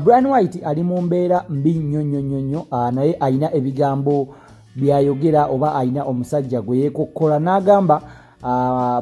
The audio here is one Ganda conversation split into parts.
Brian White ali mu mbeera mbi nnyo naye alina ebigambo byayogera oba alina omusajja gwe yeekokkola n'agamba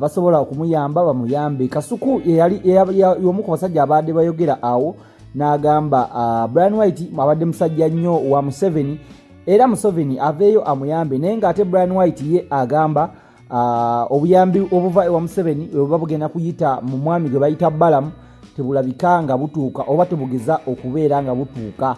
basobola okumuyamba bamuyambe. Kasuku y'omu ku basajja abadde bayogera awo n'agamba Brian White abadde musajja nnyo wa Museveni era Museveni aveeyo amuyambe, naye ng'ate Brian White ye agamba obuyambi obuva ewa Museveni bwe bugenda kuyita mu mwami gwe bayita Balamu tebulabika nga butuuka oba tebugeza okubeera nga butuuka,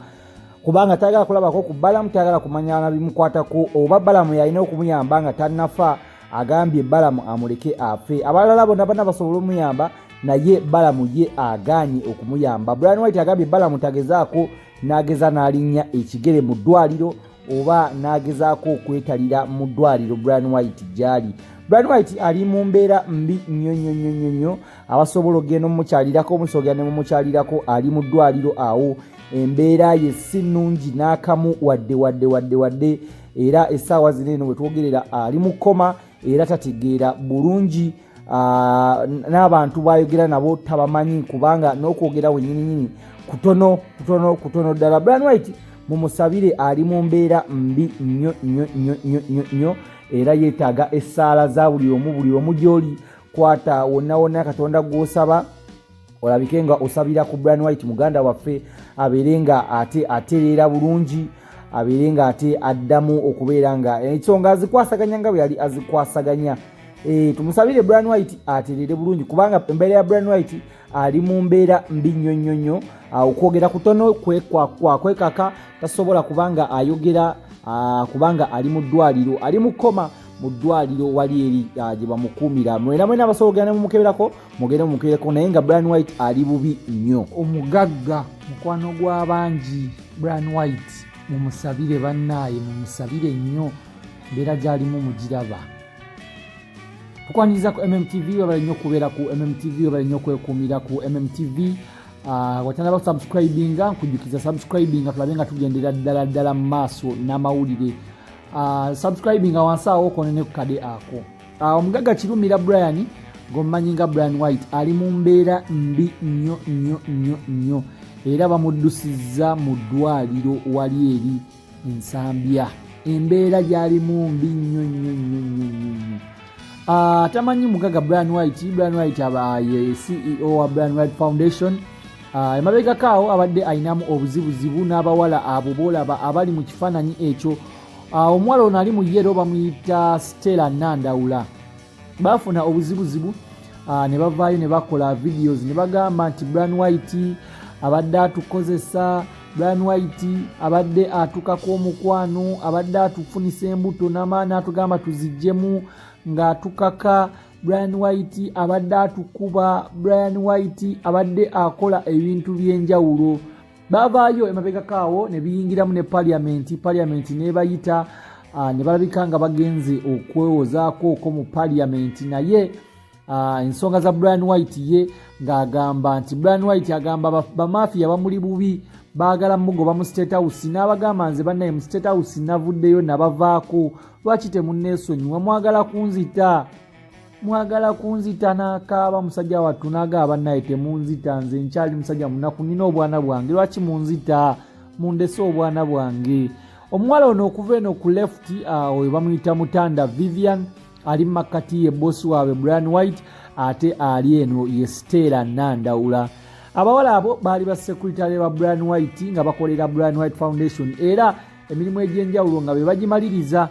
kubanga tayagala kulabako ku Balamu, tayagala kumanya na bimukwatako oba Balamu yalina okumuyamba nga tannafa. Agambye Balamu amuleke afe, abalala bonna basobola omuyamba naye Balamu ye agaanye okumuyamba. Brian White agambye Balamu tagezaako, n'ageza n'alinnya ekigere mu ddwaliro oba n'agezaako okwetalira mu ddwaliro Brian White gy'ali. Brian White ali mu mbeera mbi nnyo abasobola ogenda omumukyalirako, omusobola ne mumukyalirako, ali mu ddwaliro awo. Embeera ye si nnungi n'akamu wadde era essaawa zino eno bwe twogerera ali mu kkoma era tategeera bulungi, n'abantu bayogera nabo tabamanyi kubanga n'okwogera wennyini kutono ddala. Brian White mumusabire, ali mu mbeera mbi nnyo era yeetaaga essaala za buli omu gy'oli. Kwata wonna Katonda gw'osaba olabike nga osabira ku Brian White muganda waffe abeere nga ate atereera bulungi, abeere nga ate addamu okubeera nga ensonga azikwasaganya nga bwe yali azikwasaganya. Tumusabire Brian White atereere bulungi kubanga embeera ya Brian White ali mu mbeera mbi nnyo. Okwogera kutono kwekaka tasobola kubanga ayogera kubanga ali mu ddwaliro, ali mu kkoma mu ddwaliro wali eri gye bamukuumira. Mwena abasobola ne mumukeberako mugende mumukebereko, naye nga Brian White ali bubi nnyo. Omugagga mukwano gw'abangi Brian White mumusabire bannaaye, mumusabire nnyo, mbeera gy'alimu mugiraba. Tukwaniriza ku MMTV, wabala nnyo okubeera ku MMTV, wabala nnyo okwekuumira ku MMTV. Watandaba kusubscribinga, nkujjukiza subscribinga tulabe nga tugendera ddala mu maaso n'amawulire. Subscribinga wansi awo okonene ku kade ako. Omugagga Kirumira Brian ng'omumanyi nga Brian White ali mu mbeera mbi nnyo era bamuddusizza mu ddwaliro wali eri Ensambya. Embeera gy'alimu mbi nnyo. Tamanyi mugagga Brian White ye CEO wa Brian White Foundation. Emabegako awo abadde ayinamu obuzibuzibu n'abawala abo boolaba abali mu kifaananyi ekyo. Omuwala ono ali mu yero bamuyita Stella Nandawula. Baafuna obuzibuzibu ne bavaayo ne bakola videos ne bagamba nti Brian White abadde atukozesa, Brian White abadde atukako omukwano, abadde atufunisa embuto n'amaani atugamba tuziggyemu ng'atukaka, Brian White abadde atukuba, Brian White abadde akola ebintu by'enjawulo. Baavaayo emabegako awo ne biyingiramu ne Parliament n'ebayita ne balabika nga bagenze okwewozaako mu Parliament, naye ensonga za Brian White ye ng'agamba nti Brian White agamba bamafiya bamuli bubi, baagala mugoba mu State House, n'abagamba nze bannaye mu State House navuddeyo nabavaako, lwaki temunneesonyiwa, mwagala kunzita n'akaaba musajja wattu n'agamba bannaye temunzita, nze nkyali musajja munaku, nina obwana bwange, lwaki munzita, mundese obwana bwange. Omuwala ono okuva eno ku left we bamuyita Mutanda Vivian, ali mu makkati ye bosi waabwe Brian White, ate ali eno ye Stella Nandawula. Abawala abo baali ba sekuritale ba Brian White nga bakolera Brian White Foundation era emirimu egy'enjawulo nga be bagimaliriza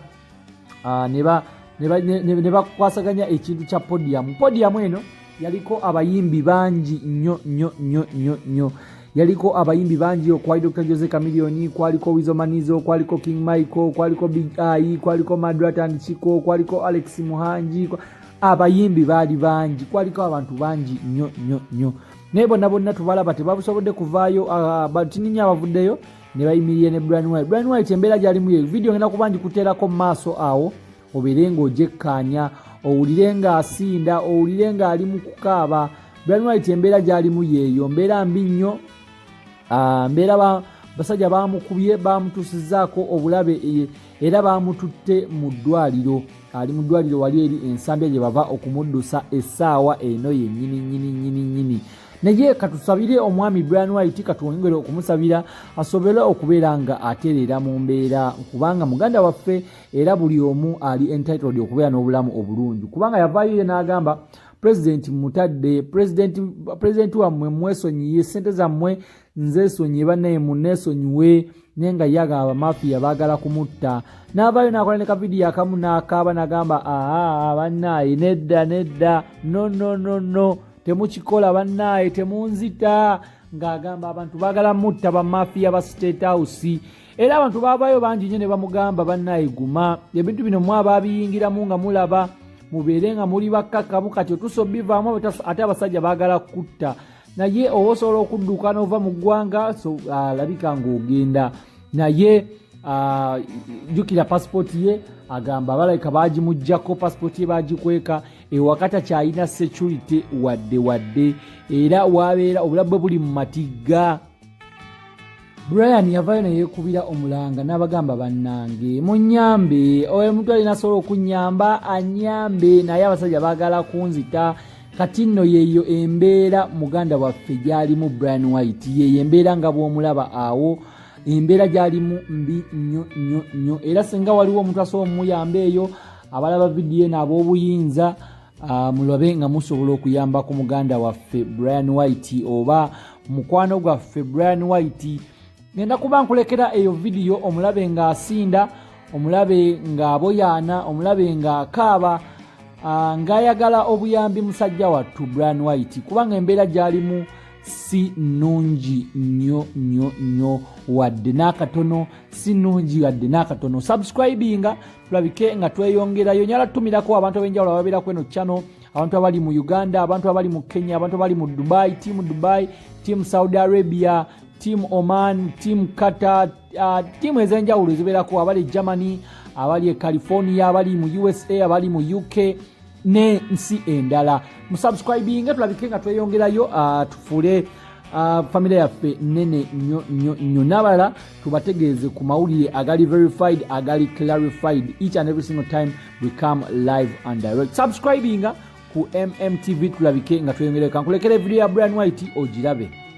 ne bakwasaganya ekintu kya podium eno yaliko abayimbi bangi nnyo. Yaliko abayimbi bangi, okwali Dr. Jose Chameleone, kwaliko Wizo Manizo, kwaliko King Michael, kwaliko Big Eye, kwaliko Madrat and Chico, kwaliko Alex Muhanji. Abayimbi baali bangi, kwaliko abantu bangi nnyo. Naye bonna tubalaba tebabusobodde kuvaayo, batininya abavuddeyo ne bayimirire ne Brian White. Brian White embeera gy'alimu ye video ngenda kuba ngikuteerako mu maaso awo, obeere ng'ogyekkaanya, owulire ng'asinda, owulire ng'ali mu kukaaba. Brian White embeera gy'alimu yeeyo, mbeera mbi nnyo. Mbeera basajja baamukubye, baamutuusizzaako obulabe era baamututte mu ddwaliro. Ali mu ddwaliro wali eri Ensambya gye bava okumuddusa essaawa eno yennyini. naye katusabire omwami Brian White katwongere okumusabira asobole okubeera nga atereera mu mbeera kubanga muganda waffe era buli omu ali entitled okubeera n'obulamu obulungi kubanga yavaayo ye n'agamba president mutadde president wammwe mwesonyiye ssente zammwe nzeesonyiye bannaye munneesonyiwe naye nga ye agamba mafiya baagala kumutta n'avaayo n'akola ne kavidiyo akamu n'akaaba n'agamba bannaye nedda no temukikola bannaye temunzita ng'agamba abantu baagala mutta bamafiya ba State House era abantu baavaayo bangi nnyo ne bamugamba bannaye guma ebintu bino mwaba abiyingiramu nga mulaba mubeere nga muli bakkakkamu kati otusobivaamu ate abasajja baagala kutta naye oba osobola okudduka n'ova mu ggwanga alabika ng'ogenda naye jjukira pasipoti ye agamba abalabika baagimuggyako pasipoti ye baagikweka ewakata kyalina security wadde era wabeera obulabu bwe buli mu matigga. Brian yavaayo ne yeekubira omulanga n'abagamba bannange munyambe omuntu alina asobola okunyamba anyambe naye abasajja baagala kunzita kati nno yeeyo embeera muganda waffe gy'alimu Brian White yeeyo embeera nga bw'omulaba awo embeera gy'alimu mbi nnyo era singa waliwo omuntu asobola omuyamba eyo abalaba vidiyo eno ab'obuyinza mulabe nga musobola okuyamba ku muganda waffe Brian White oba mukwano gwaffe Brian White. Ngenda kuba nkulekera eyo vidiyo omulabe nga asinda omulabe nga aboyaana omulabe nga akaaba ng'ayagala obuyambi musajja wattu Brian White kubanga embeera gy'alimu si nnungi nnyo wadde n'akatono si nnungi wadde n'akatono. Subscribinga tulabike nga tweyongerayo nyala tumirako abantu ab'enjawulo ababeerako eno channel abantu abali mu Uganda abantu abali mu Kenya abantu abali mu Dubai team Saudi Arabia team Oman team Qatar team ez'enjawulo ezibeerako abali Germany abali California abali mu USA abali mu UK ne nsi endala musubscribinga tulabike nga tweyongerayo tufuule family yaffe nene nnyo n'abalala tubategeeze ku mawulire agali verified agali clarified each and every single time we come live and direct. Subscribinga ku MMTV tulabike nga tweyongerayo kankulekere video ya Brian White ogirabe.